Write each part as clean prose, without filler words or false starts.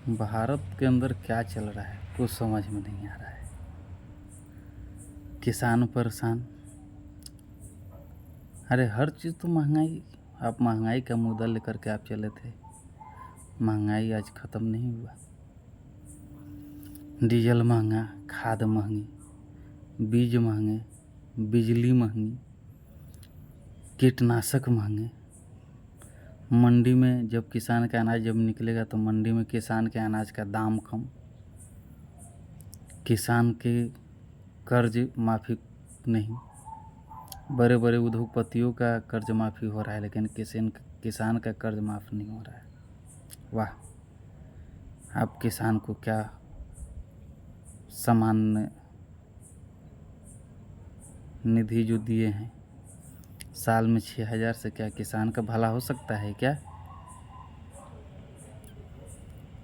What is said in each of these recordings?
भारत के अंदर क्या चल रहा है कुछ समझ में नहीं आ रहा है। किसान परेशान। अरे हर चीज़ तो महंगाई। आप महंगाई का मुद्दा लेकर के आप चले थे। महंगाई आज ख़त्म नहीं हुआ। डीजल महंगा, खाद महंगी, बीज महंगे, बिजली महंगी, कीटनाशक महंगे। मंडी में जब किसान का अनाज जब निकलेगा तो मंडी में किसान के अनाज का दाम कम। किसान के कर्ज माफ़ी नहीं। बड़े बड़े उद्योगपतियों का कर्ज माफ़ी हो रहा है, लेकिन किसान का कर्ज माफ़ नहीं हो रहा है। वाह, आप किसान को क्या सामान्य निधि जो दिए हैं, साल में 6,000 से क्या किसान का भला हो सकता है क्या?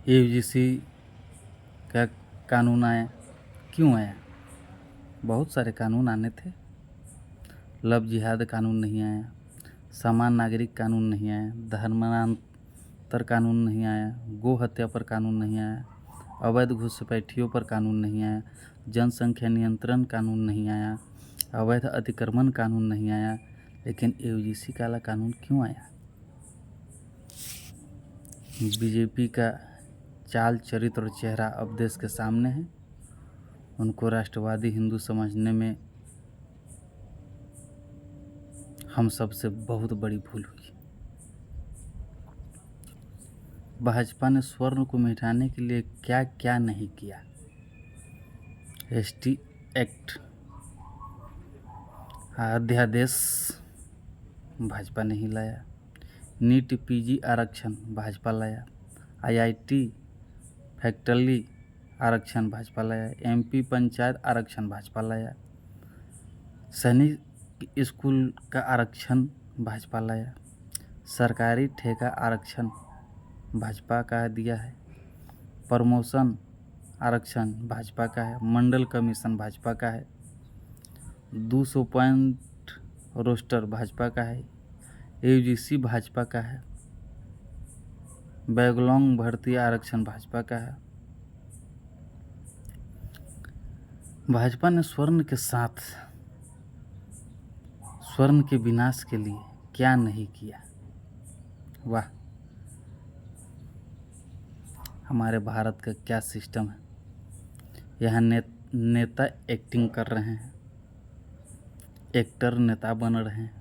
यूजीसी का कानून आया, क्यों आया? बहुत सारे कानून आने थे। लव जिहाद कानून नहीं आया, समान नागरिक कानून नहीं आया, धर्मांतर कानून नहीं आया, गो हत्या पर कानून नहीं आया, अवैध घुसपैठियों पर कानून नहीं आया, जनसंख्या नियंत्रण कानून नहीं आया, अवैध अतिक्रमण कानून नहीं आया, लेकिन यूजीसी काला कानून क्यों आया? बीजेपी का चाल, चरित्र और चेहरा अब देश के सामने है। उनको राष्ट्रवादी हिंदू समझने में हम सबसे बहुत बड़ी भूल हुई। भाजपा ने स्वर्ण को मिटाने के लिए क्या क्या नहीं किया। एसटी एक्ट अध्यादेश भाजपा नहीं लाया। नीट पीजी आरक्षण भाजपा लाया। आईआईटी फैक्ट्री आरक्षण भाजपा लाया। एमपी पंचायत आरक्षण भाजपा लाया। सैनिक स्कूल का आरक्षण भाजपा लाया। सरकारी ठेका आरक्षण भाजपा का दिया है। प्रमोशन आरक्षण भाजपा का है। मंडल कमीशन भाजपा का है। 200 पॉइंट रोस्टर भाजपा का है। यूजीसी भाजपा का है। बैकलॉग भर्ती आरक्षण भाजपा का है। भाजपा ने स्वर्ण के साथ स्वर्ण के विनाश के लिए क्या नहीं किया। वाह, हमारे भारत का क्या सिस्टम है। यहाँ नेता एक्टिंग कर रहे हैं, एक्टर नेता बन रहे हैं,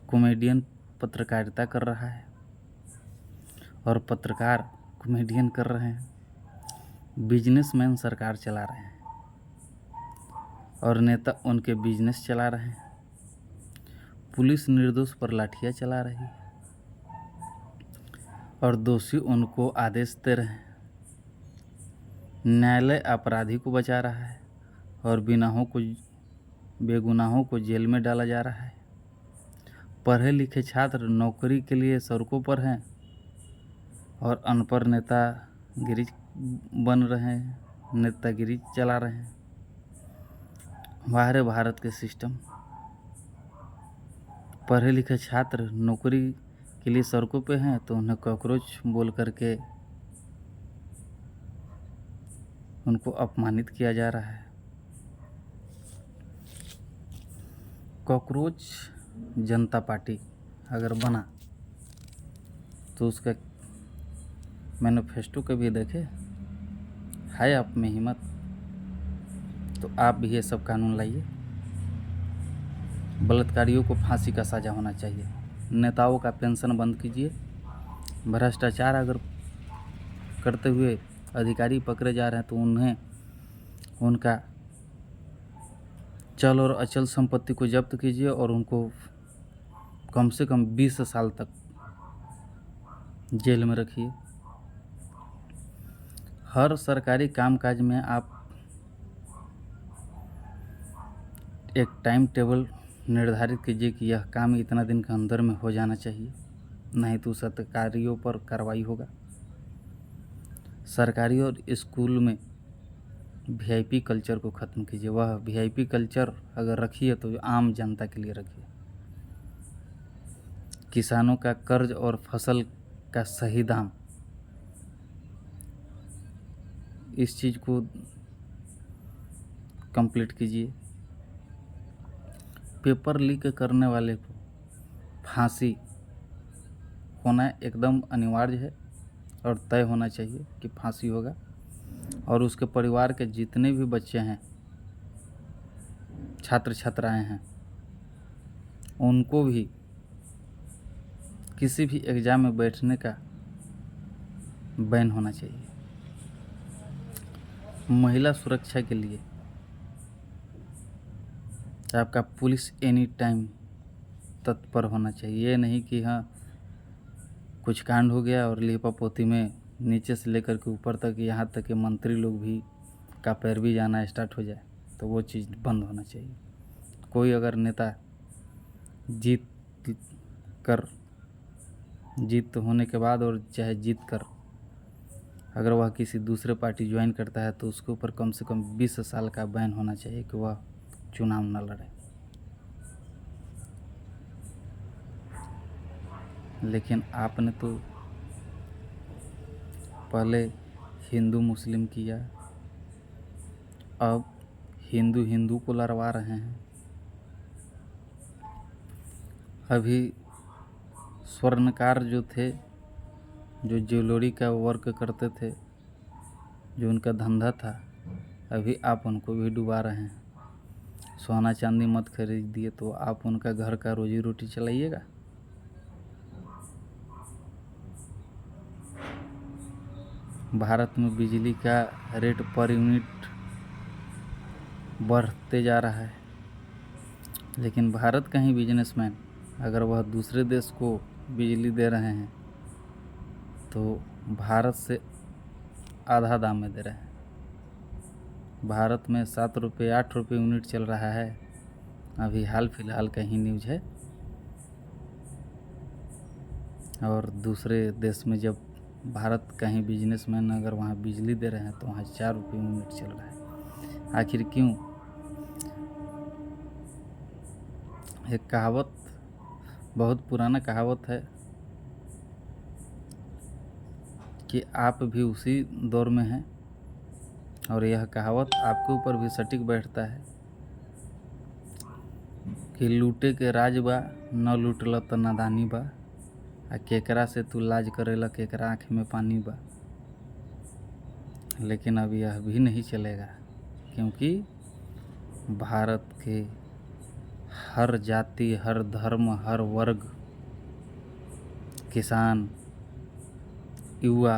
कॉमेडियन पत्रकारिता कर रहा है और पत्रकार कॉमेडियन कर रहे हैं। बिजनेसमैन सरकार चला रहे हैं और नेता उनके बिजनेस चला रहे हैं। पुलिस निर्दोष पर लाठियाँ चला रही है और दोषी उनको आदेश दे रहे हैं। न्यायालय अपराधी को बचा रहा है और बेगुनाहों को जेल में डाला जा रहा है। पढ़े लिखे छात्र नौकरी के लिए सड़कों पर हैं और अनपढ़ नेतागिरी बन रहे हैं, नेतागिरी चला रहे हैं। हमारे भारत के सिस्टम, पढ़े लिखे छात्र नौकरी के लिए सड़कों पे हैं तो उन्हें कॉकरोच बोल करके उनको अपमानित किया जा रहा है। कॉकरोच जनता पार्टी अगर बना तो उसका मैनिफेस्टो कभी देखे है? आप में हिम्मत तो आप भी ये सब कानून लाइए। बलात्कारियों को फांसी का सज़ा होना चाहिए। नेताओं का पेंशन बंद कीजिए। भ्रष्टाचार अगर करते हुए अधिकारी पकड़े जा रहे हैं तो उन्हें उनका चल और अचल संपत्ति को जब्त कीजिए और उनको कम से कम 20 साल तक जेल में रखिए। हर सरकारी कामकाज में आप एक टाइम टेबल निर्धारित कीजिए कि यह काम इतना दिन के अंदर में हो जाना चाहिए, नहीं तो उस अधिकारियों पर कार्रवाई होगा। सरकारी और स्कूल में वीआईपी कल्चर को ख़त्म कीजिए। वह वीआईपी कल्चर अगर रखिए तो आम जनता के लिए रखिए। किसानों का कर्ज और फसल का सही दाम इस चीज़ को कंप्लीट कीजिए। पेपर लीक करने वाले को फांसी होना एकदम अनिवार्य है और तय होना चाहिए कि फांसी होगा। और उसके परिवार के जितने भी बच्चे हैं, छात्र छात्राएं हैं, उनको भी किसी भी एग्ज़ाम में बैठने का बैन होना चाहिए। महिला सुरक्षा के लिए आपका पुलिस एनी टाइम तत्पर होना चाहिए। ये नहीं कि हाँ कुछ कांड हो गया और लीपापोती में नीचे से लेकर के ऊपर तक, यहाँ तक कि मंत्री लोग भी का पैर भी जाना स्टार्ट हो जाए, तो वो चीज़ बंद होना चाहिए। कोई अगर नेता जीत होने के बाद और चाहे जीत कर अगर वह किसी दूसरे पार्टी ज्वाइन करता है तो उसके ऊपर कम से कम 20 साल का बैन होना चाहिए कि वह चुनाव न लड़े। लेकिन आपने तो पहले हिंदू मुस्लिम किया, अब हिंदू को लड़वा रहे हैं। अभी स्वर्णकार जो थे, जो ज्वेलरी का वर्क करते थे, जो उनका धंधा था, अभी आप उनको भी डुबा रहे हैं। सोना चांदी मत खरीदिए तो आप उनका घर का रोजी रोटी चलाइएगा। भारत में बिजली का रेट पर यूनिट बढ़ते जा रहा है, लेकिन भारत का ही बिजनेसमैन अगर वह दूसरे देश को बिजली दे रहे हैं तो भारत से आधा दाम में दे रहे हैं। भारत में 7 रुपये 8 रुपये यूनिट चल रहा है। अभी हाल फिलहाल का ही न्यूज़ है। और दूसरे देश में जब भारत का ही बिजनेसमैन अगर वहाँ बिजली दे रहे हैं तो वहाँ 4 रुपये यूनिट चल रहा है। आखिर क्यों? एक कहावत, बहुत पुराना कहावत है कि आप भी उसी दौर में हैं और यह कहावत आपके ऊपर भी सटीक बैठता है कि लूटे के राज बा न लूटल त नादानी बा, आ केकरा से तू लाज करेला केकरा आँख में पानी बा। लेकिन अब यह भी नहीं चलेगा, क्योंकि भारत के हर जाति, हर धर्म, हर वर्ग, किसान, युवा,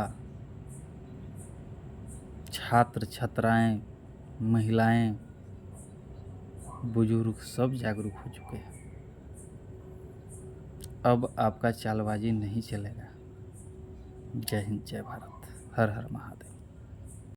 छात्र छात्राएं, महिलाएं, बुजुर्ग सब जागरूक हो चुके हैं। अब आपका चालबाजी नहीं चलेगा। जय हिंद, जय भारत, हर हर महादेव।